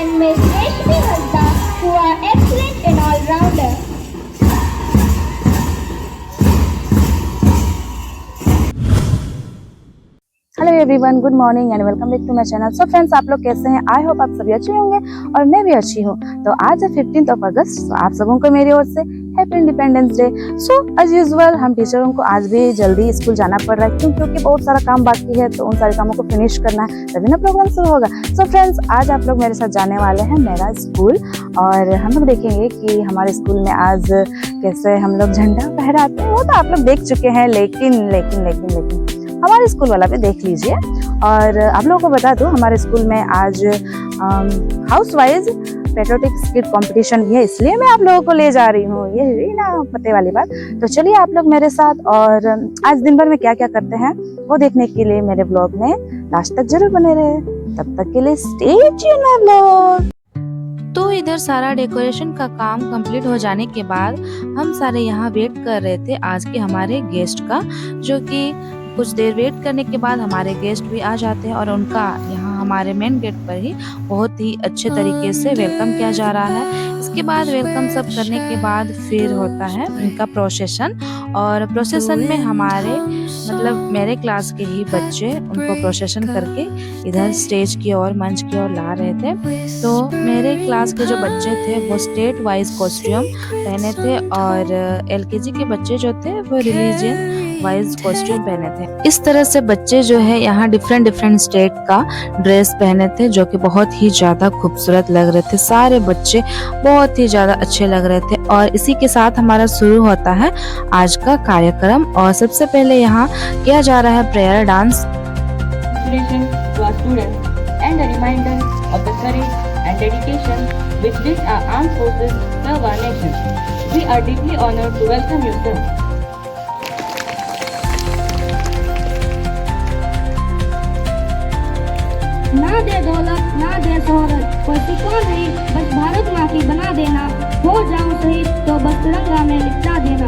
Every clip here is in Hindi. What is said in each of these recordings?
and Ms. Reshmi Hasda, who are excellent in all-rounder. Hello everyone, good morning and welcome back to my channel. So friends, आप लोग कैसे हैं? आई होप आप सभी अच्छे होंगे और मैं भी अच्छी हूँ। तो आज है 15 अगस्त, तो आप सबों को मेरी ओर से happy independence day. So as usual हम टीचरों को आज भी जल्दी स्कूल जाना पड़ रहा है क्योंकि बहुत सारा काम बाकी है, तो उन सारे कामों को फिनिश करना है तभी ना प्रोग्राम शुरू होगा। सो फ्रेंड्स, आज आप लोग मेरे साथ जाने वाले हैं मेरा स्कूल और हम लोग देखेंगे कि हमारे स्कूल में आज कैसे हम लोग झंडा फहराते हैं। वो तो आप लोग देख चुके हैं, लेकिन हमारे स्कूल वाला भी देख लीजिए। और आप लोगों को बता दूं, हमारे स्कूल में आज house wise patriotic skit competition भी है, इसलिए मैं आप लोगों को ले जा रही हूँ। ये ना पते वाली बात। तो चलिए आप लोग मेरे साथ, और आज दिन भर में क्या क्या करते हैं वो देखने के लिए मेरे ब्लॉग में लास्ट तक जरूर बने रहे। तब तक के लिए स्टे ट्यून्ड माय ब्लॉग। तो इधर सारा डेकोरेशन का काम कंप्लीट हो जाने के बाद हम सारे यहाँ वेट कर रहे थे आज के हमारे गेस्ट का, जो कि कुछ देर वेट करने के बाद हमारे गेस्ट भी आ जाते हैं और उनका यहाँ हमारे मेन गेट पर ही बहुत ही अच्छे तरीके से वेलकम किया जा रहा है। इसके बाद वेलकम सब करने के बाद फिर होता है उनका प्रोसेशन, और प्रोसेशन में हमारे मेरे क्लास के ही बच्चे उनको प्रोसेशन करके इधर स्टेज की ओर, मंच की ओर ला रहे थे। तो मेरे क्लास के जो बच्चे थे वो स्टेट वाइज कॉस्ट्यूम पहने थे और एलकेजी के बच्चे जो थे वो रिलीजियन वाइज कॉस्ट्यूम पहने थे। इस तरह से बच्चे जो है यहाँ डिफरेंट स्टेट का ड्रेस पहने थे, जो कि बहुत ही ज्यादा खूबसूरत लग रहे थे। सारे बच्चे बहुत ही ज्यादा अच्छे लग रहे थे। और इसी के साथ हमारा शुरू होता है आज का कार्यक्रम। और सबसे पहले यहाँ किया जा रहा है प्रेयर डांस। ना दे दौलत ना दे शोहरत, कोई सिकोर नहीं, बस भारत माँ की बना देना। हो जाऊं शहीद तो बस तिरंगा में लिपटा देना।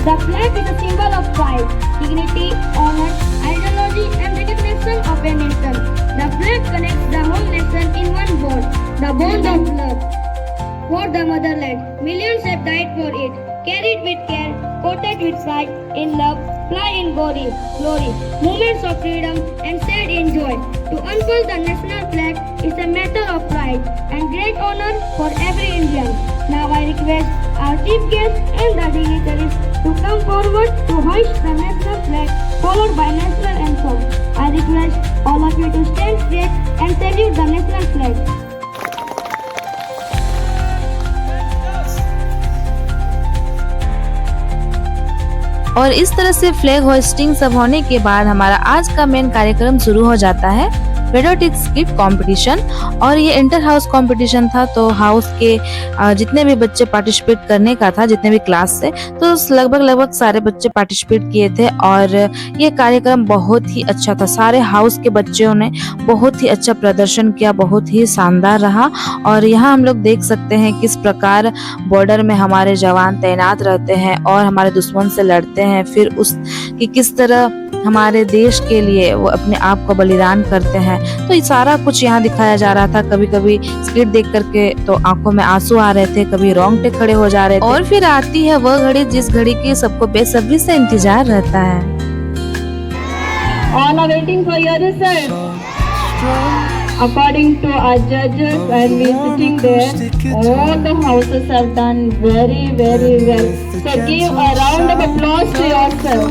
The flag is a symbol of pride, dignity, honor, ideology and recognition of a nation. The flag connects the whole nation in one bond, the bond of love for the motherland. Millions have died for it. Carry it with care, coated with pride, in love, fly in glory. Moments of freedom and shared in joy. To unfurl the national flag is a matter of pride and great honor for every Indian. Now I request our chief guests and the dignitaries to come forward to hoist the national flag, followed by national anthem. I request all of you to stand straight and salute the national flag. और इस तरह से फ्लैग होस्टिंग सब होने के बाद हमारा आज का मेन कार्यक्रम शुरू हो जाता है, पेट्रियोटिक स्किट कंपटीशन। और ये इंटर हाउस कंपटीशन था, तो हाउस के जितने भी बच्चे पार्टिसिपेट करने का था, जितने भी क्लास से, तो लगभग सारे बच्चे पार्टिसिपेट किए थे। और ये कार्यक्रम बहुत ही अच्छा था। सारे हाउस के बच्चों ने बहुत ही अच्छा प्रदर्शन किया, बहुत ही शानदार रहा। और यहाँ हम लोग देख सकते हैं किस प्रकार बॉर्डर में हमारे जवान तैनात रहते हैं और हमारे दुश्मन से लड़ते हैं, फिर उसकी किस तरह हमारे देश के लिए वो अपने आप को बलिदान करते हैं। तो ये सारा कुछ यहाँ दिखाया जा रहा था। कभी कभी स्किट देख करके तो आंखों में आंसू आ रहे थे, कभी रोंगटे खड़े हो जा रहे थे। और फिर आती है वह घड़ी जिस घड़ी की सबको बेसब्री से इंतजार रहता है। All are waiting for your result. According to our judges, and we sitting there, all the houses have done very well. So give a round of applause to yourself.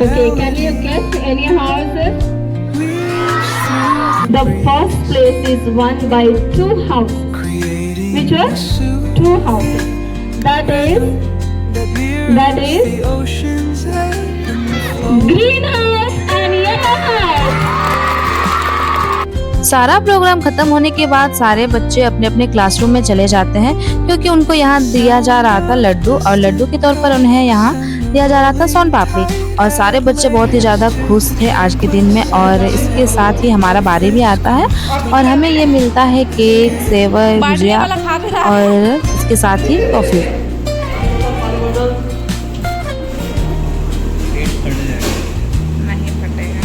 Okay, can you guess any houses? The first place is won by 2 houses. Which one? 2 houses. That is green house and yellow house. सारा प्रोग्राम खत्म होने के बाद सारे बच्चे अपने अपने क्लासरूम में चले जाते हैं, क्योंकि उनको यहाँ दिया जा रहा था लड्डू, और लड्डू के तौर पर उन्हें यहाँ दिया जा रहा था सोन पापड़ी। और सारे बच्चे बहुत ही ज्यादा खुश थे आज के दिन में। और इसके साथ ही हमारा बारी भी आता है और हमें ये मिलता है केक, सेवई, भुजिया और इसके साथ ही टॉफी। नहीं फटेगा।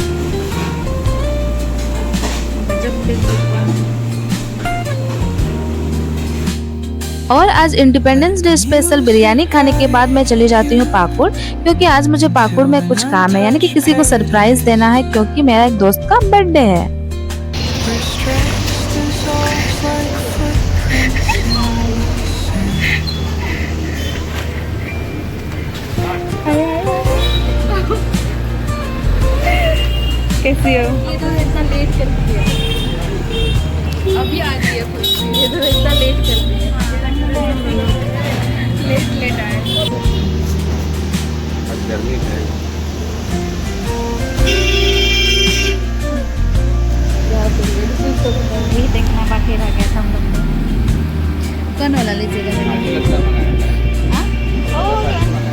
और आज इंडिपेंडेंस डे स्पेशल बिरयानी खाने के बाद मैं चली जाती हूँ पाकुड़, क्योंकि आज मुझे पाकुड़ में कुछ काम है, यानी कि किसी को सरप्राइज देना है, क्योंकि मेरा एक दोस्त का बर्थडे है। कैसी हो? ये तो इतना लेट करती है, अभी आ रही है खुशी। ये तो इतना लेट करती है। लेट आए। ये देखना बाकी रह गया था हम लोग को। कौन वाला लीजिएगा?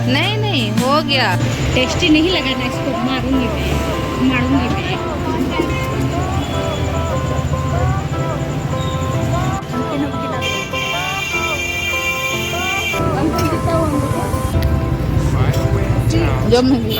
नहीं नहीं, हो गया। टेस्टी नहीं लगा ना, इसको मारूंगी मैं। जो महंगी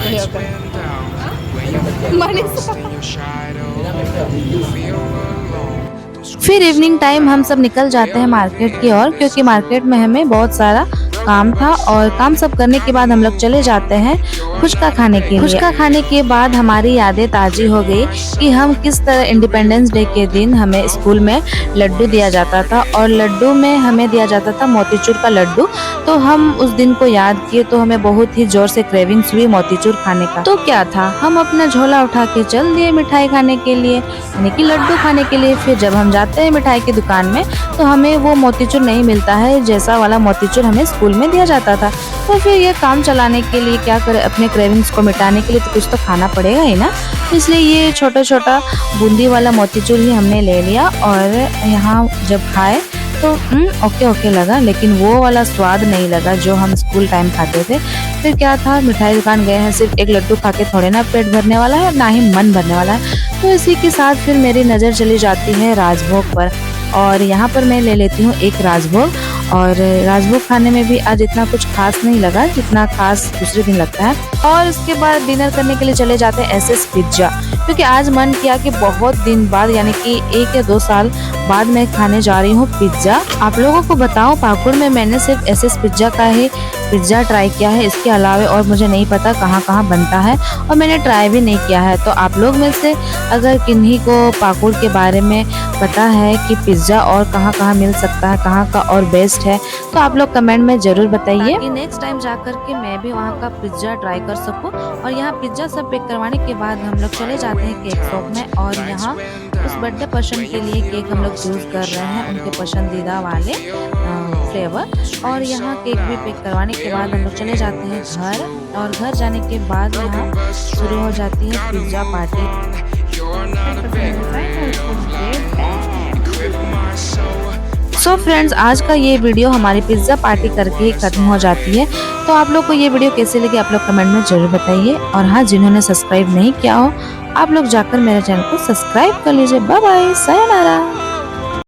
फिर इवनिंग टाइम हम सब निकल जाते हैं मार्केट की ओर, क्योंकि मार्केट में हमें बहुत सारा काम था, और काम सब करने के बाद हम लोग चले जाते हैं फुचका खाने के लिए। फुचका खाने के बाद हमारी यादें ताजी हो गई कि हम किस तरह इंडिपेंडेंस डे के दिन हमें स्कूल में लड्डू दिया जाता था, और लड्डू में हमें दिया जाता था मोतीचूर का लड्डू। तो हम उस दिन को याद किए तो हमें बहुत ही जोर से क्रेविंग्स हुई मोतीचूर खाने का। तो क्या था, हम अपना झोला उठा के चल दिए मिठाई खाने के लिए, यानी कि लड्डू खाने के लिए। फिर जब हम जाते हैं मिठाई की दुकान में तो हमें वो मोतीचूर नहीं मिलता है जैसा वाला मोतीचूर हमें स्कूल में दिया जाता था। तो फिर ये काम चलाने के लिए क्या करें, अपने क्रेविंग्स को मिटाने के लिए तो कुछ तो खाना पड़ेगा ही ना। इसलिए ये छोटा छोटा बूंदी वाला मोतीचूर ही हमने ले लिया, और यहाँ जब खाए तो ओके लगा, लेकिन वो वाला स्वाद नहीं लगा जो हम स्कूल टाइम खाते थे। फिर क्या था, मिठाई दुकान गए हैं, सिर्फ एक लड्डू खा के थोड़े ना पेट भरने वाला है, ना ही मन भरने वाला है। तो इसी के साथ फिर मेरी नज़र चली जाती है राजभोग पर, और यहाँ पर मैं ले लेती हूँ एक राजभोग। और राजभोग खाने में भी आज इतना कुछ खास नहीं लगा जितना खास दूसरे दिन लगता है। और उसके बाद डिनर करने के लिए चले जाते हैं एसएस पिज्जा, क्योंकि आज मन किया कि बहुत दिन बाद, यानी कि 1 या 2 साल बाद मैं खाने जा रही हूँ पिज्जा। आप लोगों को बताऊं, पाकुड़ में मैंने सिर्फ एसएस पिज्जा का ही पिज्जा ट्राई किया है, इसके अलावा और मुझे नहीं पता कहाँ कहाँ बनता है, और मैंने ट्राई भी नहीं किया है। तो आप लोग में से अगर किन्हीं को पाकुड़ के बारे में पता है कि पिज्जा और कहाँ कहाँ मिल सकता है, कहाँ का और बेस्ट है, तो आप लोग कमेंट में जरूर बताइए, ताकि नेक्स्ट टाइम जाकर के मैं भी वहाँ का पिज्जा ट्राई कर सकूँ। और यहाँ पिज्जा सब पैक करवाने के बाद हम लोग चले जाते हैं केक शॉप में, और यहाँ उस बर्थडे पर्सन के लिए केक हम लोग चूज कर रहे हैं, उनके पसंदीदा वाले फ्लेवर। और यहाँ केक भी पैक करवाने के बाद हम लोग चले जाते हैं घर, और घर जाने के बाद यहाँ शुरू हो जाती है पिज्जा पार्टी। सो फ्रेंड्स, आज का ये वीडियो हमारी पिज्ज़ा पार्टी करके ही खत्म हो जाती है। तो आप लोग को ये वीडियो कैसे लगी आप लोग कमेंट में जरूर बताइए, और हाँ, जिन्होंने सब्सक्राइब नहीं किया हो आप लोग जाकर मेरे चैनल को सब्सक्राइब कर लीजिए। Bye bye, sayonara.